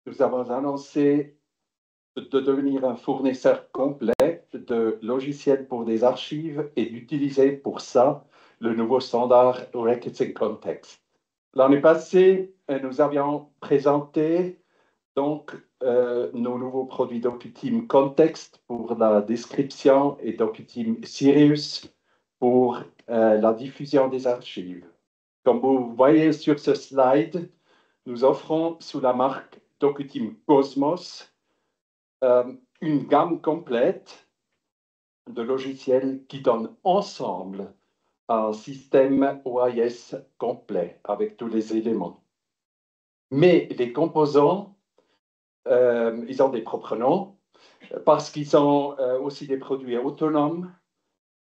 nous avons annoncé de devenir un fournisseur complet de logiciels pour des archives et d'utiliser pour ça le nouveau standard Records in Context. L'année passée, nous avions présenté donc nos nouveaux produits DocuTeam Context pour la description et DocuTeam Sirius pour la diffusion des archives. Comme vous voyez sur ce slide, nous offrons sous la marque DocuTeam Cosmos une gamme complète de logiciels qui donnent ensemble un système OIS complet avec tous les éléments. Mais les composants, ils ont des propres noms parce qu'ils sont aussi des produits autonomes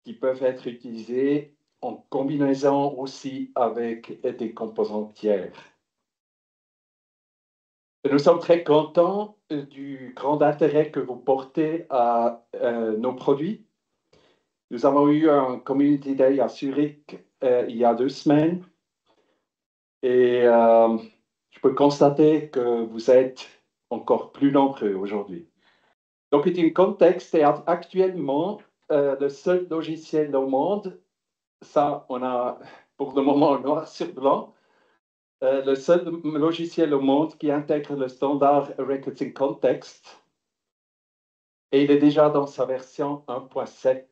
qui peuvent être utilisés en combinaison aussi avec des composants tiers. Nous sommes très contents du grand intérêt que vous portez à nos produits. Nous avons eu un Community Day à Zurich il y a 2 semaines et je peux constater que vous êtes encore plus nombreux aujourd'hui. DocuTeam Context est actuellement le seul logiciel au monde, ça on a pour le moment noir sur blanc, le seul logiciel au monde qui intègre le standard Records in Context et il est déjà dans sa version 1.7.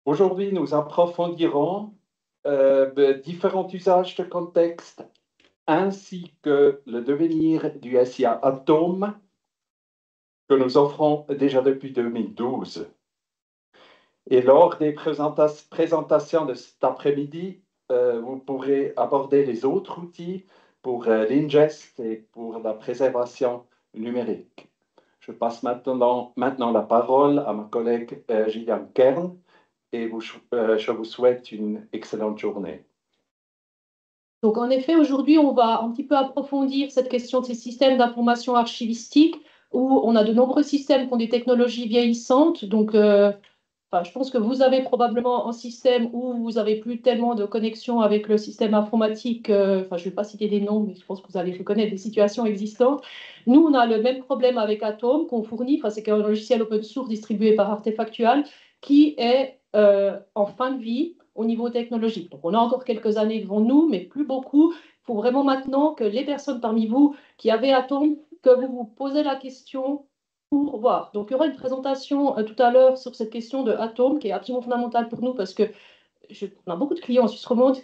Aujourd'hui, nous approfondirons différents usages de contexte ainsi que le devenir du SIA Atom que nous offrons déjà depuis 2012. Et lors des présentations de cet après-midi, vous pourrez aborder les autres outils pour l'ingest et pour la préservation numérique. Je passe maintenant la parole à ma collègue Gillian Kern et je vous souhaite une excellente journée. Donc, en effet, aujourd'hui, on va un petit peu approfondir cette question de ces systèmes d'information archivistique où on a de nombreux systèmes qui ont des technologies vieillissantes. Donc, je pense que vous avez probablement un système où vous n'avez plus tellement de connexion avec le système informatique. Je ne vais pas citer des noms, mais je pense que vous allez reconnaître des situations existantes. Nous, on a le même problème avec Atom qu'on fournit. C'est un logiciel open source distribué par Artefactual qui est en fin de vie au niveau technologique. Donc, on a encore quelques années devant nous, mais plus beaucoup. Il faut vraiment maintenant que les personnes parmi vous qui avez Atom, que vous vous posez la question pour voir. Donc, il y aura une présentation tout à l'heure sur cette question de Atom qui est absolument fondamentale pour nous parce que on a beaucoup de clients en Suisse romande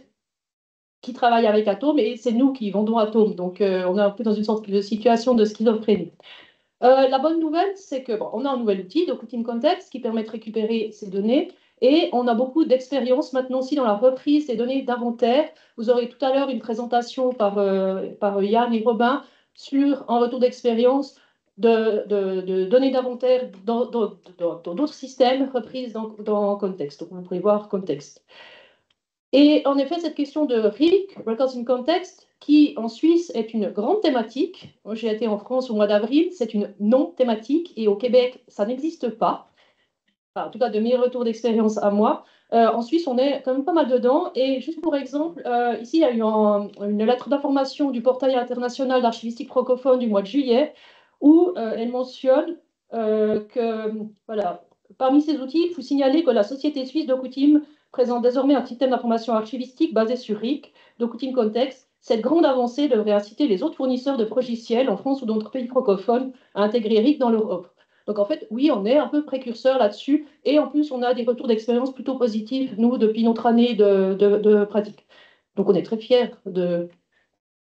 qui travaillent avec Atom et c'est nous qui vendons Atom. Donc, on est un peu dans une sorte de situation de schizophrénie. La bonne nouvelle, c'est que on a un nouvel outil, DocuTeam Context, qui permet de récupérer ces données et on a beaucoup d'expérience maintenant aussi dans la reprise des données d'inventaire. Vous aurez tout à l'heure une présentation par Yann et Robin sur un retour d'expérience de données d'inventaire dans d'autres systèmes reprises dans Context. Donc, vous pouvez voir Context. Et en effet, cette question de RIC, Records in Context, qui en Suisse est une grande thématique. J'ai été en France au mois d'avril, c'est une non-thématique et au Québec, ça n'existe pas. Enfin, en tout cas, de mes retours d'expérience à moi. En Suisse, on est quand même pas mal dedans. Et juste pour exemple, ici, il y a eu une lettre d'information du portail international d'archivistique francophone du mois de juillet où elle mentionne que, voilà, parmi ces outils, il faut signaler que la société suisse DocuTeam présente désormais un système d'information archivistique basé sur RIC, DocuTeam Context. Cette grande avancée devrait inciter les autres fournisseurs de logiciels en France ou dans d'autres pays francophones à intégrer RIC dans leur offre. Donc, en fait, oui, on est un peu précurseur là-dessus. Et en plus, on a des retours d'expérience plutôt positifs, nous, depuis notre année de pratique. Donc, on est très fiers de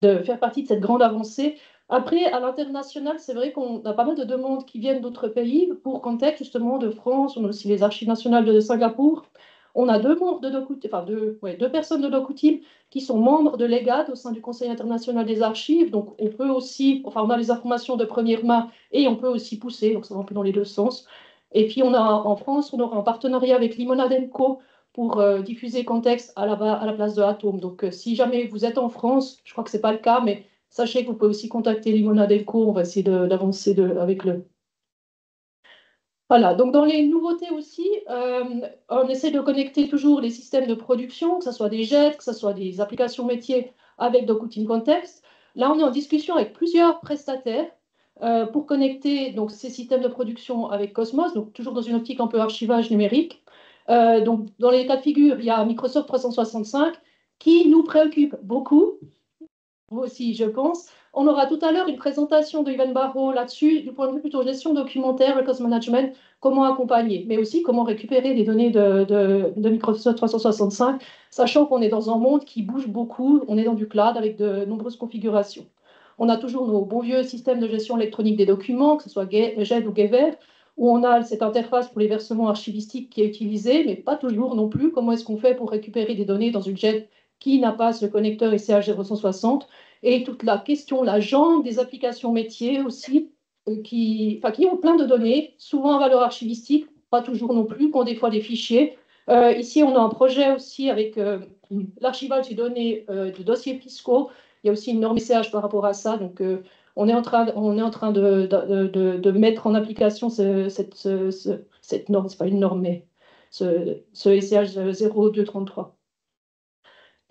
faire partie de cette grande avancée. Après, à l'international, c'est vrai qu'on a pas mal de demandes qui viennent d'autres pays. Pour Context, justement, de France, on a aussi les archives nationales de Singapour. On a deux membres de deux personnes de DocuTeam qui sont membres de l'EGAD au sein du Conseil international des archives. Donc, on peut aussi, on a les informations de première main et on peut aussi pousser, donc ça va un peu dans les deux sens. Et puis, on a en France, on aura un partenariat avec Limonade & Co pour diffuser Context à la place de Atom. Donc, si jamais vous êtes en France, je crois que ce n'est pas le cas, mais sachez que vous pouvez aussi contacter Limonade & Co. On va essayer d'avancer avec le. Voilà, donc dans les nouveautés aussi, on essaie de connecter toujours les systèmes de production, que ce soit des jets, que ce soit des applications métiers avec DocuTeam Context. Là, on est en discussion avec plusieurs prestataires pour connecter donc, ces systèmes de production avec Cosmos, donc toujours dans une optique un peu archivage numérique. Donc, dans les cas de figure, il y a Microsoft 365 qui nous préoccupe beaucoup, vous aussi, je pense. On aura tout à l'heure une présentation de Yvan Barrault là-dessus, du point de vue plutôt gestion documentaire, records management, comment accompagner, mais aussi comment récupérer des données de Microsoft 365, sachant qu'on est dans un monde qui bouge beaucoup, on est dans du cloud avec de nombreuses configurations. On a toujours nos bons vieux systèmes de gestion électronique des documents, que ce soit GED ou GEVER, où on a cette interface pour les versements archivistiques qui est utilisée, mais pas toujours non plus. Comment est-ce qu'on fait pour récupérer des données dans une GED qui n'a pas ce connecteur ICH 0160? Et toute la question, la jambe des applications métiers aussi, qui ont plein de données, souvent à valeur archivistique, pas toujours non plus, qui ont des fois des fichiers. Ici, on a un projet aussi avec l'archivage des données de dossiers fiscaux. Il y a aussi une norme SCH par rapport à ça. Donc, on est en train de mettre en application cette norme, c'est pas une norme, mais ce SCH 0233.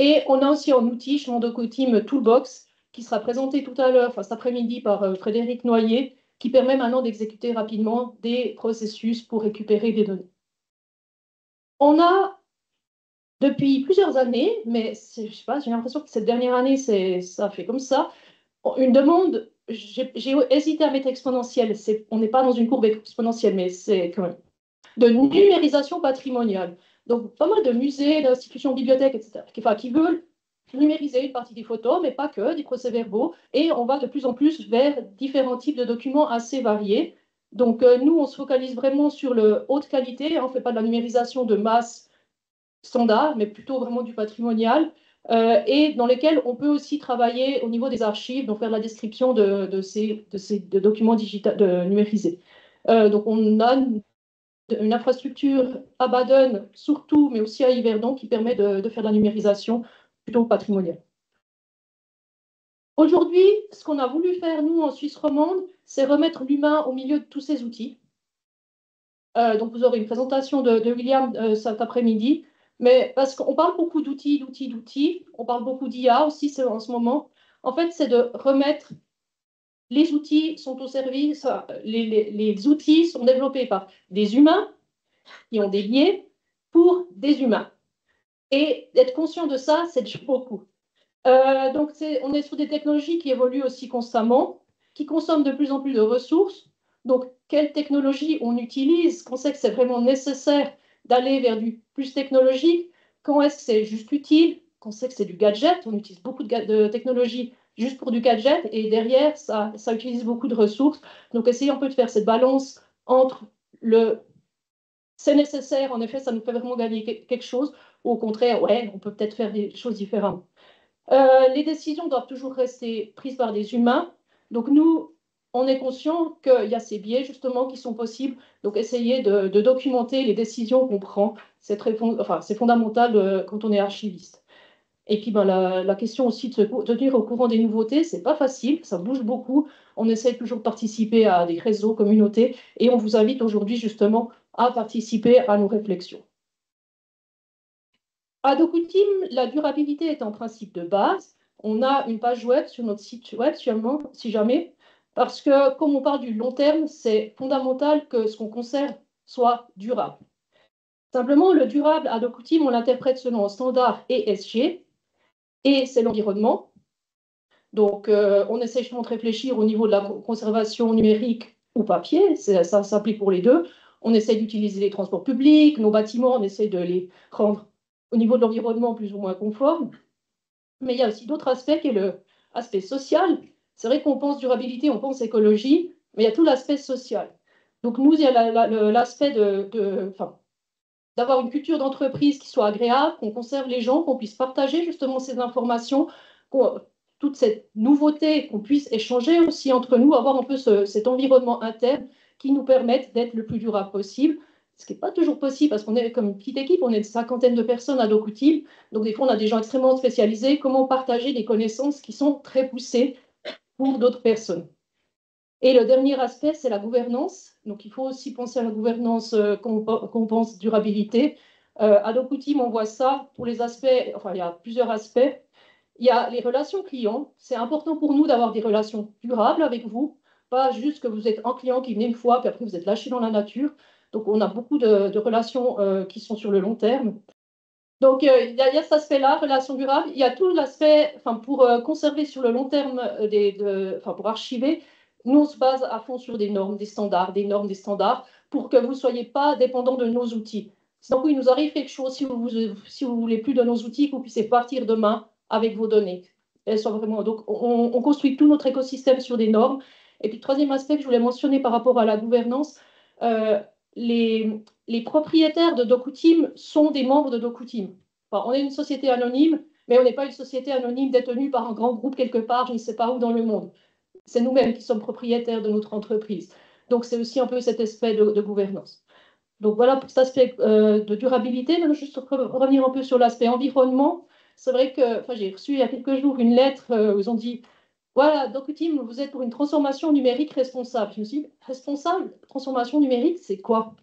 Et on a aussi un outil, chez Mondoco-Team Toolbox, qui sera présenté tout à l'heure, enfin cet après-midi, par Frédéric Noyer, qui permet maintenant d'exécuter rapidement des processus pour récupérer des données. On a, depuis plusieurs années, mais je sais pas, j'ai l'impression que cette dernière année, ça fait comme ça, une demande, j'ai hésité à mettre exponentielle, on n'est pas dans une courbe exponentielle, mais c'est quand même, de numérisation patrimoniale. Donc, pas mal de musées, d'institutions, bibliothèques, etc., qui veulent numériser une partie des photos, mais pas que, des procès-verbaux. Et on va de plus en plus vers différents types de documents assez variés. Donc, nous, on se focalise vraiment sur le haute qualité. On ne fait pas de la numérisation de masse standard, mais plutôt vraiment du patrimonial. Et dans lesquels on peut aussi travailler au niveau des archives, donc faire la description de ces documents numérisés. Donc, on a une infrastructure à Baden surtout, mais aussi à Yverdon, qui permet de faire de la numérisation plutôt patrimoniale. Aujourd'hui, ce qu'on a voulu faire, nous, en Suisse romande, c'est remettre l'humain au milieu de tous ces outils. Donc, vous aurez une présentation de William cet après-midi, mais parce qu'on parle beaucoup d'outils, on parle beaucoup d'IA aussi en ce moment. En fait, c'est de remettre les outils sont au service, les outils sont développés par des humains qui ont des biais pour des humains. Et d'être conscient de ça, c'est déjà beaucoup. Donc, on est sur des technologies qui évoluent aussi constamment, qui consomment de plus en plus de ressources. Donc, quelle technologie on utilise? Quand c'est que c'est vraiment nécessaire d'aller vers du plus technologique? Quand est-ce que c'est juste utile? Quand c'est que c'est du gadget? On utilise beaucoup de technologies juste pour du gadget et derrière, ça utilise beaucoup de ressources. Donc, essayons un peu de faire cette balance entre c'est nécessaire, en effet, ça nous fait vraiment gagner quelque chose, ou au contraire, ouais, on peut peut-être faire des choses différentes. Les décisions doivent toujours rester prises par des humains. Donc nous, on est conscient qu'il y a ces biais justement qui sont possibles. Donc essayer de documenter les décisions qu'on prend, c'est fondamental quand on est archiviste. Et puis ben, la question aussi de se tenir au courant des nouveautés, c'est pas facile, ça bouge beaucoup. On essaie toujours de participer à des réseaux, communautés, et on vous invite aujourd'hui justement à participer à nos réflexions. À DocuTeam, la durabilité est un principe de base. On a une page web sur notre site web, si jamais, parce que comme on parle du long terme, c'est fondamental que ce qu'on conserve soit durable. Simplement, le durable à DocuTeam, on l'interprète selon un standard ESG, et c'est l'environnement. Donc, on essaie justement de réfléchir au niveau de la conservation numérique ou papier, ça s'applique pour les deux. On essaie d'utiliser les transports publics, nos bâtiments, on essaie de les rendre au niveau de l'environnement plus ou moins conformes. Mais il y a aussi d'autres aspects qui est l'aspect social. C'est vrai qu'on pense durabilité, on pense écologie, mais il y a tout l'aspect social. Donc, nous, il y a l'aspect d'avoir une culture d'entreprise qui soit agréable, qu'on conserve les gens, qu'on puisse partager justement ces informations, toute cette nouveauté, qu'on puisse échanger aussi entre nous, avoir un peu cet environnement interne qui nous permette d'être le plus durable possible. Ce qui n'est pas toujours possible parce qu'on est comme une petite équipe, on est une cinquantaine de personnes à DocuTeam, donc des fois on a des gens extrêmement spécialisés. Comment partager des connaissances qui sont très poussées pour d'autres personnes? Et le dernier aspect, c'est la gouvernance. Donc, il faut aussi penser à la gouvernance qu'on pense durabilité. À DocuTeam, on voit ça pour les aspects, enfin, il y a plusieurs aspects. Il y a les relations clients. C'est important pour nous d'avoir des relations durables avec vous, pas juste que vous êtes un client qui venait une fois, puis après vous êtes lâché dans la nature. Donc, on a beaucoup de relations qui sont sur le long terme. Donc, il y a cet aspect-là, relation durable. Il y a tout l'aspect, pour conserver sur le long terme, pour archiver, nous, on se base à fond sur des normes, des standards, des standards, pour que vous ne soyez pas dépendant de nos outils. Donc, il nous arrive quelque chose, si vous voulez plus de nos outils, que vous puissiez partir demain avec vos données. Elles sont vraiment... Donc, on construit tout notre écosystème sur des normes. Et puis, troisième aspect que je voulais mentionner par rapport à la gouvernance, les propriétaires de DocuTeam sont des membres de DocuTeam. Enfin, on est une société anonyme, mais on n'est pas une société anonyme détenue par un grand groupe quelque part, je ne sais pas où dans le monde. C'est nous-mêmes qui sommes propriétaires de notre entreprise. Donc, c'est aussi un peu cet aspect de gouvernance. Donc, voilà pour cet aspect de durabilité. Maintenant, juste revenir un peu sur l'aspect environnement. C'est vrai que j'ai reçu il y a quelques jours une lettre où ils ont dit voilà, DocuTeam, vous êtes pour une transformation numérique responsable. Je me suis dit, responsable, transformation numérique, c'est quoi?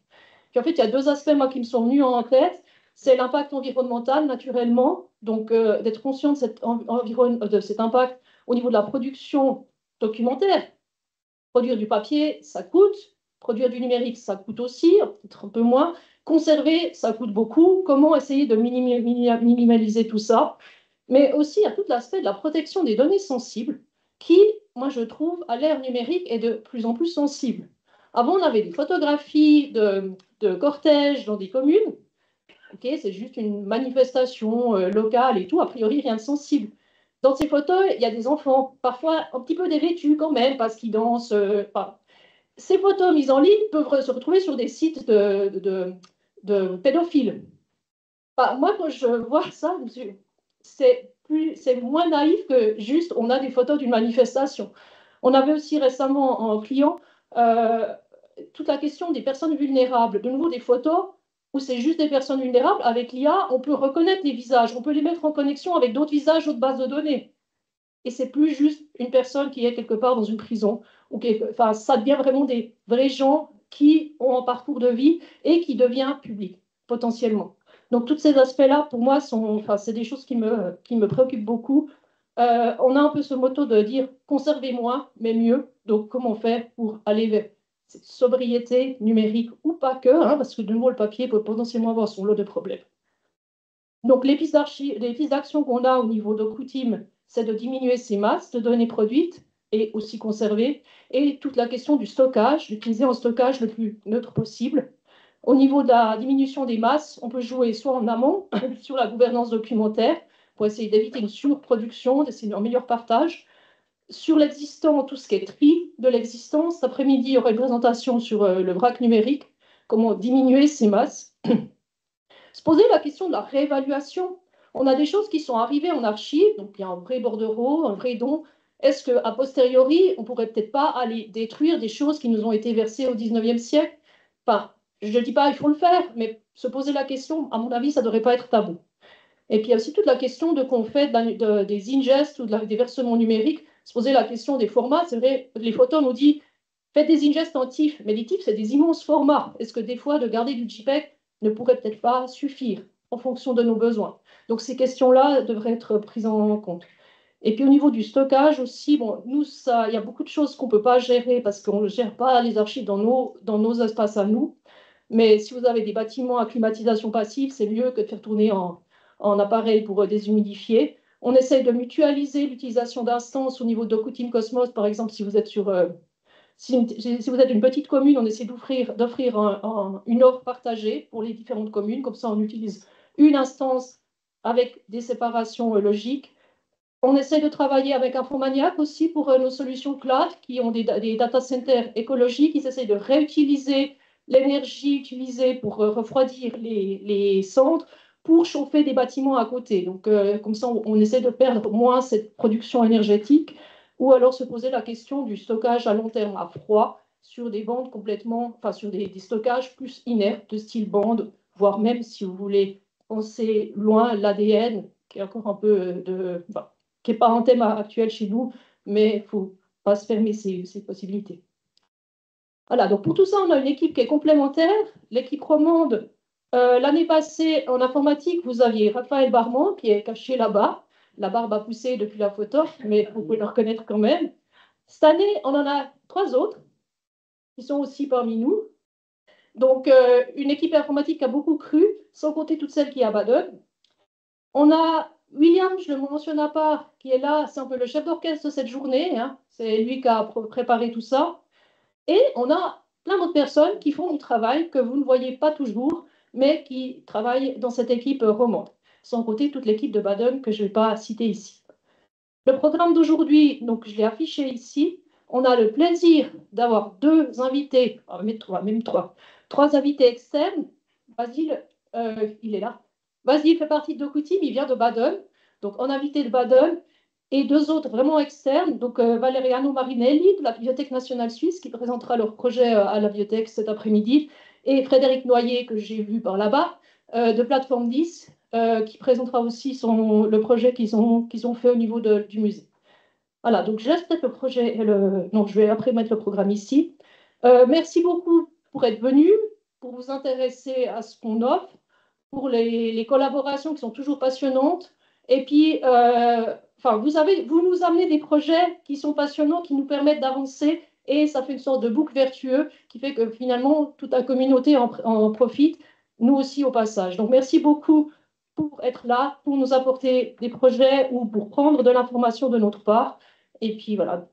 Puis en fait, il y a deux aspects, moi, qui me sont venus en tête. C'est l'impact environnemental, naturellement, donc d'être conscient de cet impact au niveau de la production documentaire. Produire du papier, ça coûte. Produire du numérique, ça coûte aussi, peut-être un peu moins. Conserver, ça coûte beaucoup. Comment essayer de minimaliser tout ça? Mais aussi, il y a tout l'aspect de la protection des données sensibles qui, moi, je trouve, à l'ère numérique, est de plus en plus sensible. Avant, on avait des photographies de cortèges dans des communes. Ok, c'est juste une manifestation locale et tout, a priori, rien de sensible. Dans ces photos, il y a des enfants, parfois un petit peu dévêtus quand même, parce qu'ils dansent. Ces photos mises en ligne peuvent se retrouver sur des sites de pédophiles. Moi, quand je vois ça, c'est moins naïf que juste on a des photos d'une manifestation. On avait aussi récemment en client toute la question des personnes vulnérables. De nouveau, des photos où c'est juste des personnes vulnérables. Avec l'IA, on peut reconnaître les visages, on peut les mettre en connexion avec d'autres visages, d'autres bases de données. Et c'est plus juste une personne qui est quelque part dans une prison. Ça devient vraiment des vrais gens qui ont un parcours de vie et qui devient public, potentiellement. Donc, tous ces aspects-là, pour moi, c'est des choses qui me préoccupent beaucoup. On a un peu ce motto de dire conservez moins, mais mieux. Donc, comment on fait pour aller vers cette sobriété numérique ou pas que, parce que de nouveau, le papier peut potentiellement avoir son lot de problèmes. Donc, les pistes d'action qu'on a au niveau DocuTeam, c'est de diminuer ces masses de données produites et aussi conservées, et toute la question du stockage, d'utiliser un stockage le plus neutre possible. Au niveau de la diminution des masses, on peut jouer soit en amont sur la gouvernance documentaire pour essayer d'éviter une surproduction, d'essayer un meilleur partage. Sur l'existant, tout ce qui est tri de l'existence, cet après-midi, il y aura une présentation sur le vrac numérique, comment diminuer ces masses. Se poser la question de la réévaluation. On a des choses qui sont arrivées en archive, donc il y a un vrai bordereau, un vrai don. Est-ce qu'à posteriori, on ne pourrait peut-être pas aller détruire des choses qui nous ont été versées au 19e siècle? Enfin, je ne dis pas il faut le faire, mais se poser la question, à mon avis, ça ne devrait pas être tabou. Et puis il y a aussi toute la question de qu'on fait des ingests ou des versements numériques, se poser la question des formats. C'est vrai, les photos nous disent faites des ingests en TIFF, mais les TIFF, c'est des immenses formats. Est-ce que des fois, de garder du JPEG ne pourrait peut-être pas suffire en fonction de nos besoins? Donc ces questions-là devraient être prises en compte. Et puis au niveau du stockage aussi, bon, nous, il y a beaucoup de choses qu'on ne peut pas gérer parce qu'on ne gère pas les archives dans nos espaces à nous. Mais si vous avez des bâtiments à climatisation passive, c'est mieux que de faire tourner en appareil pour déshumidifier. On essaye de mutualiser l'utilisation d'instances au niveau de DocuTeam Cosmos, par exemple, si vous êtes si vous êtes une petite commune, on essaie d'offrir une offre partagée pour les différentes communes. Comme ça, on utilise une instance avec des séparations logiques. On essaie de travailler avec Infomaniac aussi pour nos solutions cloud qui ont des data centers écologiques. Ils essayent de réutiliser l'énergie utilisée pour refroidir les centres pour chauffer des bâtiments à côté. Donc, comme ça, on essaie de perdre moins cette production énergétique ou alors se poser la question du stockage à long terme à froid sur des bandes sur des stockages plus inertes de style bande, voire même, si vous voulez penser loin, l'ADN, qui est encore un peu qui n'est pas un thème actuel chez nous, mais il ne faut pas se fermer ces possibilités. Voilà, donc pour tout ça, on a une équipe qui est complémentaire. L'équipe romande, l'année passée, en informatique, vous aviez Raphaël Barman, qui est caché là-bas. la barbe a poussé depuis la photo, mais vous pouvez le reconnaître quand même. Cette année, on en a 3 autres qui sont aussi parmi nous. Donc, une équipe informatique qui a beaucoup cru, sans compter toutes celles qui abandonnent. On a William, je ne le mentionne pas, qui est là, c'est un peu le chef d'orchestre de cette journée. Hein. C'est lui qui a préparé tout ça. Et on a plein d'autres personnes qui font du travail que vous ne voyez pas toujours, mais qui travaillent dans cette équipe romande, sans compter toute l'équipe de Baden que je ne vais pas citer ici. Le programme d'aujourd'hui, donc je l'ai affiché ici. On a le plaisir d'avoir 2 invités, même 3 invités externes. Basile, il est là. Basile fait partie de Docoutim, il vient de Baden. Donc, en invité de Baden, et 2 autres vraiment externes. Donc, Valeriano Marinelli de la Bibliothèque nationale suisse qui présentera leur projet à la bibliothèque cet après-midi, et Frédéric Noyer, que j'ai vu par là-bas, de Plateforme 10, qui présentera aussi le projet qu'ils ont fait au niveau du musée. Voilà, donc je laisse peut-être le projet, non, je vais après mettre le programme ici. Merci beaucoup pour être venu, pour vous intéresser à ce qu'on offre, pour les collaborations qui sont toujours passionnantes. Et puis, vous nous amenez des projets qui sont passionnants, qui nous permettent d'avancer, et ça fait une sorte de boucle vertueux qui fait que finalement, toute la communauté en profite, nous aussi au passage. Donc, merci beaucoup pour être là, pour nous apporter des projets ou pour prendre de l'information de notre part. Et puis voilà,